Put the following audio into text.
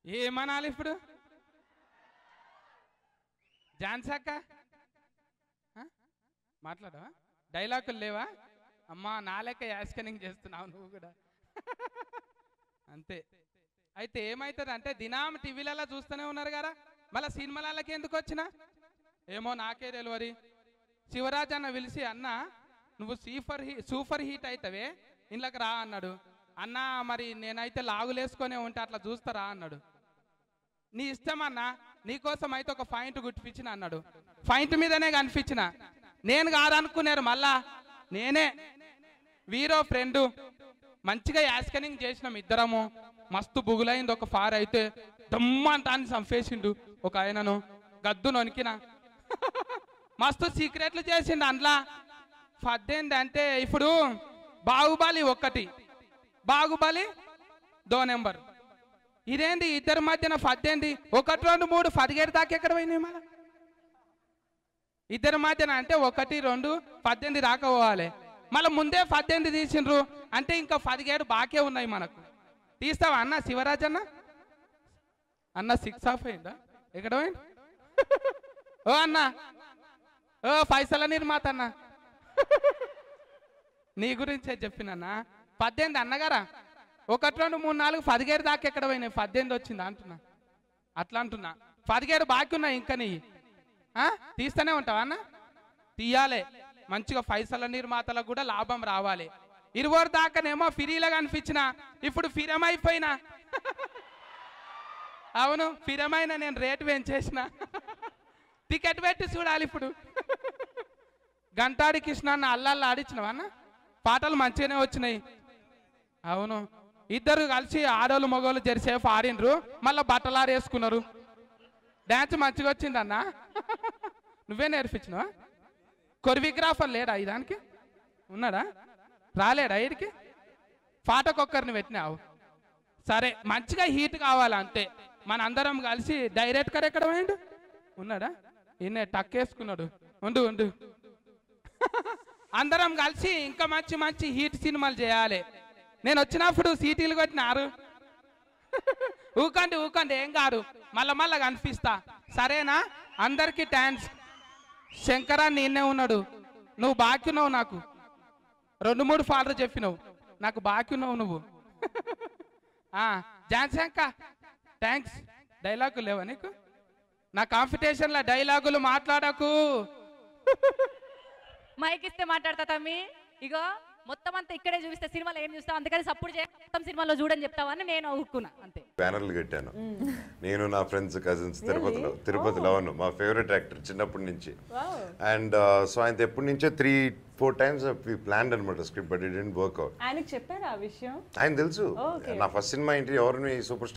ఏమనాలి ఇప్పుడు? ఝాన్సీ అక్క మాట్లాడవా? డైలాగులు లేవా? అమ్మా నా లెక్క యాస్కనింగ్ చేస్తున్నావు నువ్వు కూడా. అంతే. అయితే ఏమవుతుంది అంటే దినాం టీవీలలో చూస్తూనే ఉన్నారు కదా, మళ్ళీ సినిమాలకి ఎందుకు వచ్చినా ఏమో నాకే తెలియదు. శివరాజ్ అన్న పిలిచి అన్న నువ్వు సూపర్ హీట్ అవుతావే ఇంట్లోకి రా అన్నాడు. అన్న మరి నేనైతే లాగులేసుకొనే ఉంటే అట్లా చూస్తారా అన్నాడు. నీ ఇష్టం అన్న, నీకోసం అయితే ఒక పాయింట్ గుర్తిపించిన అన్నాడు. పాయింట్ మీదనే కనిపించిన. నేను కాదనుకున్నారు మళ్ళా, నేనే వీరో ఫ్రెండు మంచిగా యాస్కనింగ్ చేసినాం ఇద్దరము. మస్తు బుగులైంది. ఒక ఫార్ అయితే దమ్మంటాన్ని చంపేసిండు ఒక ఆయనను, గద్దు నొనికిన. మస్తు సీక్రెట్లు చేసిండు అందులో. పద్దెనిమిది అంటే ఇప్పుడు బాహుబలి ఒకటి, బాహుబలి 2 నెంబర్. ఇదేంటి ఇద్దరి మధ్యన 18, 1, 2, 3, 17 దాకా ఎక్కడ పోయినాయి మళ్ళీ ఇద్దరి మధ్యన? అంటే 1, 2, 18 దాకా పోవాలి. మళ్ళీ ముందే 18 తీసిండ్రు అంటే ఇంకా 17 బాకే ఉన్నాయి మనకు. తీస్తావా అన్న? శివరాజ్ అన్న అన్న 6 ఆఫ్ అయిందా? ఎక్కడ పోయింది? ఓ అన్న, ఓ పైసల నిర్మాత అన్న, నీ గురించే చెప్పినన్నా. 18 అన్నగారా. 1, 2, 3, 4, 17 దాకా ఎక్కడ పోయినాయి? 18 వచ్చిందా అంటున్నా. అట్లా అంటున్నా. 17 బాకీ ఉన్నాయి ఇంకా. నీ తీస్తూనే ఉంటావా అన్న? తీయాలి. మంచిగా పైసల నిర్మాతలకు కూడా లాభం రావాలి. 20 దాకానేమో ఫిరీలాగా అనిపించిన, ఇప్పుడు ఫిరమైపోయినా. అవును, ఫిరమైన నేను రేటు పెంచేసిన. టికెట్ పెట్టి చూడాలి ఇప్పుడు. గంటాడి కృష్ణ అన్న అల్లల్లా ఆడించినవా అన్న? పాటలు మంచిగానే వచ్చినాయి. అవును, ఇద్దరు కలిసి ఆడోళ్ళు మగోళ్ళు జరిసేపు ఆడినరు, మళ్ళీ బట్టలు ఆరేసుకున్నారు. డ్యాన్స్ మంచిగా వచ్చిందన్న. నువ్వే నేర్పించినవా? కొరియోగ్రాఫర్ లేడా ఈ దానికి? ఉన్నాడా? రాలేడా వీడికి? పాటకొక్కరిని పెట్టినావు. సరే, మంచిగా హీట్ కావాలి అంతే. మన అందరం కలిసి డైరెక్టర్ ఎక్కడ పోయిండు? ఉన్నాడా? ఈయన టక్కేసుకున్నాడు. ఉండు ఉండు. అందరం కలిసి ఇంకా మంచి మంచి హీట్ సినిమాలు చేయాలి. నేను వచ్చినప్పుడు సీటీలు కొట్టినారు. ఊకండి ఊకండి, ఏం కాదు. మళ్ళా కనిపిస్తా. సరేనా? అందరికీ థ్యాంక్స్. శంకరా నిన్నే ఉన్నాడు. నువ్వు బాకీ ఉన్నావు నాకు. 2, 3 ఫార్లు చెప్పినావు, నాకు బాకీ ఉన్నావు నువ్వు. ఝాన్సీ అక్క థ్యాంక్స్. డైలాగులు లేవా నీకు? నా కాంపిటీషన్లో డైలాగులు మాట్లాడకు. మైక్ ఇస్తే మాట్లాడతా తమ్మి. ఇగో మొత్తం అంతా ఇక్కడే చూపిస్తే సినిమాలో ఏం చూస్తావు, అందుకని సపోర్ట్ చేయ మొత్తం సినిమాలో చూడని చెప్తావని నేను ఊరుకున్నా అంతే. బ్యానర్లు కట్టాను నేను, నా ఫ్రెండ్స్, కజిన్స్. తిరుపతిలో అవును, మా ఫేవరెట్ యాక్టర్ చిన్నప్పటి నుంచి. అండ్ సో ఆయన ఎప్పటి నుంచో 3-4 times ప్లాన్ అనమాట script, but it didn't work out. ఆయనకు చెప్పారా ఆ విషయం? ఆయన తెలుసు. నా ఫస్ట్ సినిమా ఏంటి, ఎవరిని సూపర్